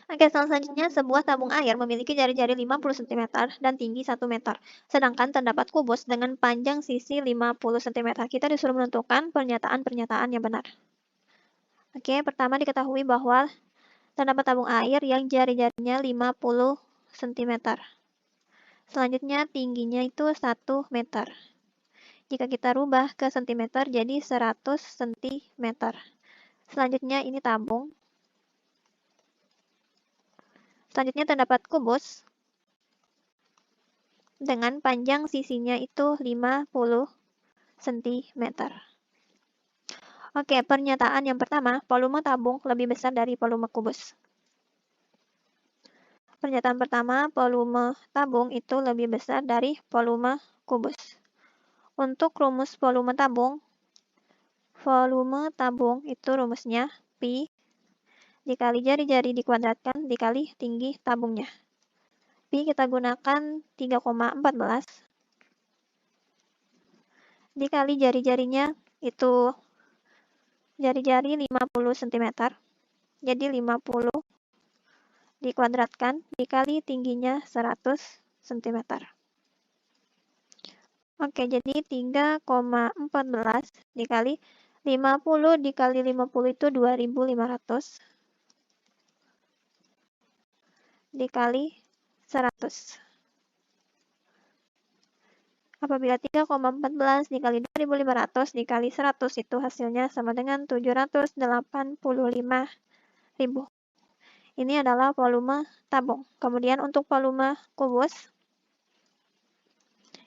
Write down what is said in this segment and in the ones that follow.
Oke, selanjutnya sebuah tabung air memiliki jari-jari 50 cm dan tinggi 1 meter. Sedangkan terdapat kubus dengan panjang sisi 50 cm. Kita disuruh menentukan pernyataan-pernyataan yang benar. Oke, pertama diketahui bahwa terdapat tabung air yang jari-jarinya 50 cm. Selanjutnya tingginya itu 1 meter. Jika kita rubah ke cm jadi 100 cm. Selanjutnya ini tabung. Selanjutnya terdapat kubus dengan panjang sisinya itu 50 cm. Oke, pernyataan yang pertama, volume tabung lebih besar dari volume kubus. Pernyataan pertama, volume tabung itu lebih besar dari volume kubus. Untuk rumus volume tabung itu rumusnya Pi dikali jari-jari dikuadratkan dikali tinggi tabungnya. Pi kita gunakan 3,14 dikali jari-jarinya itu jari-jari 50 cm. Jadi 50 dikuadratkan dikali tingginya 100 cm. Oke, jadi 3,14 dikali 50 dikali 50 itu 2500 dikali 100. Apabila 3,14 dikali 2500 dikali 100 itu hasilnya sama dengan 785.000. Ini adalah volume tabung. Kemudian untuk volume kubus,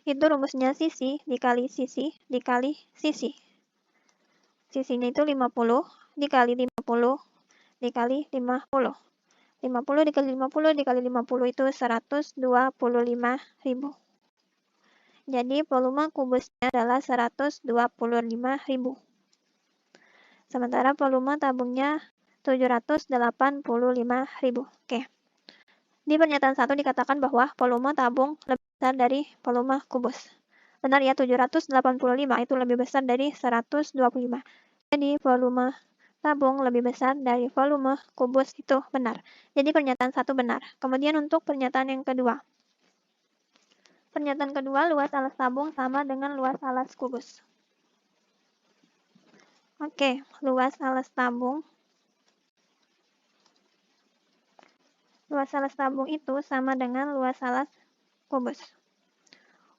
itu rumusnya sisi dikali sisi dikali sisi. Sisinya itu 50 dikali 50 dikali 50. 50 dikali 50 dikali 50 itu 125.000. Jadi volume kubusnya adalah 125.000. Sementara volume tabungnya 785.000. Oke. Di pernyataan 1 dikatakan bahwa volume tabung lebih besar dari volume kubus. Benar ya, 785 itu lebih besar dari 125. Jadi volume tabung lebih besar dari volume kubus itu benar. Jadi pernyataan 1 benar. Kemudian untuk pernyataan yang kedua. Pernyataan kedua, luas alas tabung sama dengan luas alas kubus. Oke, luas alas tabung. Luas alas tabung itu sama dengan luas alas kubus.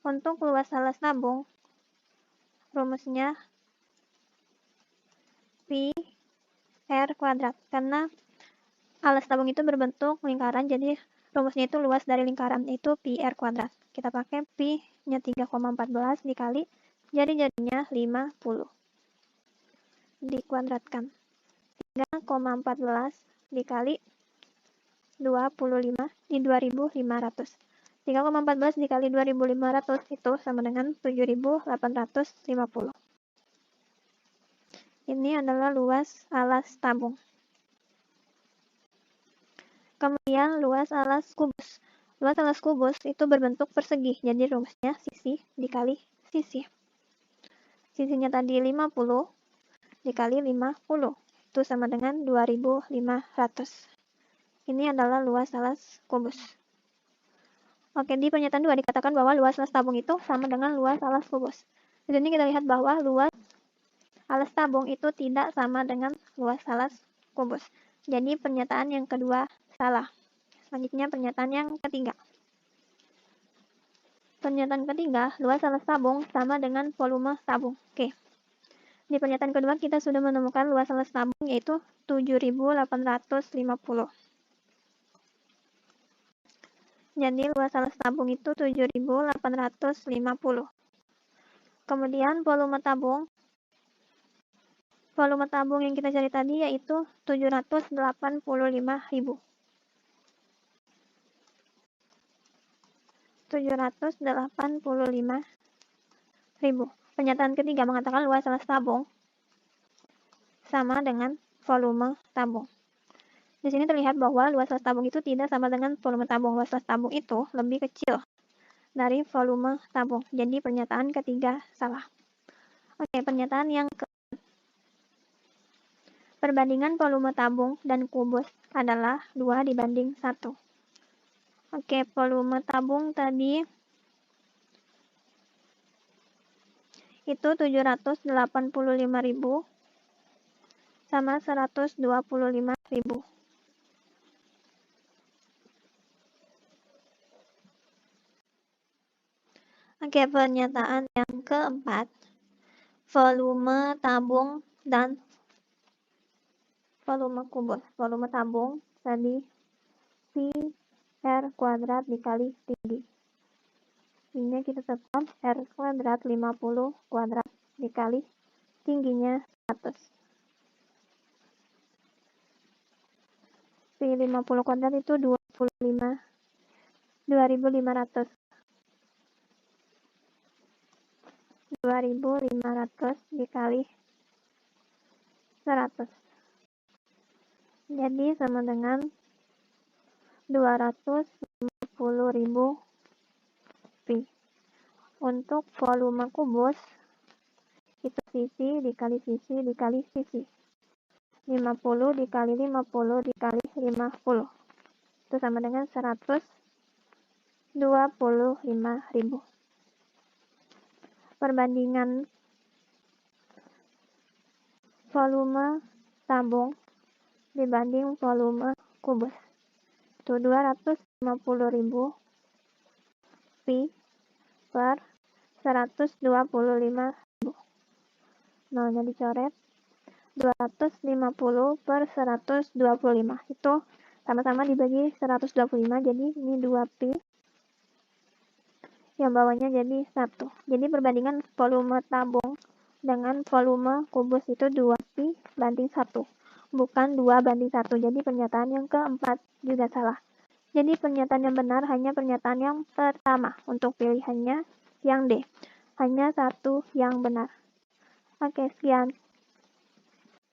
Untuk luas alas tabung, rumusnya Pi R kuadrat. Karena alas tabung itu berbentuk lingkaran, jadi rumusnya itu luas dari lingkaran, itu Pi R kuadrat. Kita pakai Pi-nya 3,14 dikali jari-jarinya 50. Dikuadratkan. 3,14 dikali 25 di 2500. 3,14 dikali 2500 itu sama dengan 7850. Ini adalah luas alas tabung. Kemudian luas alas kubus. Luas alas kubus itu berbentuk persegi, jadi rumusnya sisi dikali sisi. Sisinya tadi 50 dikali 50, itu sama dengan 2500. Ini adalah luas alas kubus. Oke, di pernyataan 2 dikatakan bahwa luas alas tabung itu sama dengan luas alas kubus. Di sini kita lihat bahwa luas alas tabung itu tidak sama dengan luas alas kubus. Jadi pernyataan yang kedua salah. Selanjutnya pernyataan yang ketiga. Pernyataan ketiga, luas alas tabung sama dengan volume tabung. Oke. Di pernyataan kedua kita sudah menemukan luas alas tabung yaitu 7850. Jadi luas alas tabung itu 7850. Kemudian volume tabung yang kita cari tadi yaitu 785.000. 785.000. Pernyataan ketiga mengatakan luas alas tabung sama dengan volume tabung. Di sini terlihat bahwa luas alas tabung itu tidak sama dengan volume tabung. Luas alas tabung itu lebih kecil dari volume tabung. Jadi pernyataan ketiga salah. Oke, pernyataan yang Perbandingan volume tabung dan kubus adalah 2 dibanding 1. Oke, volume tabung tadi itu 785.000 sama 125.000. Oke, pernyataan yang keempat, volume tabung dan volume kubus. Volume tabung tadi pi R kuadrat dikali tinggi. Ini kita tetap R kuadrat 50 kuadrat dikali tingginya 100. Pi 50 kuadrat itu 25.500. 2.500 dikali 100. Jadi sama dengan 250.000 pi. Untuk volume kubus itu sisi dikali sisi dikali sisi. 50 dikali 50 dikali 50. Itu sama dengan 125.000. Perbandingan volume tabung dibanding volume kubus. Itu 250.000 pi per 125.000. Nolnya dicoret. 250 per 125. Itu sama-sama dibagi 125, jadi ini 2 pi. Yang bawahnya jadi 1. Jadi perbandingan volume tabung dengan volume kubus itu 2 pi banding 1. Bukan 2 banding 1. Jadi pernyataan yang keempat juga salah. Jadi pernyataan yang benar hanya pernyataan yang pertama. Untuk pilihannya yang D. Hanya satu yang benar. Oke, sekian.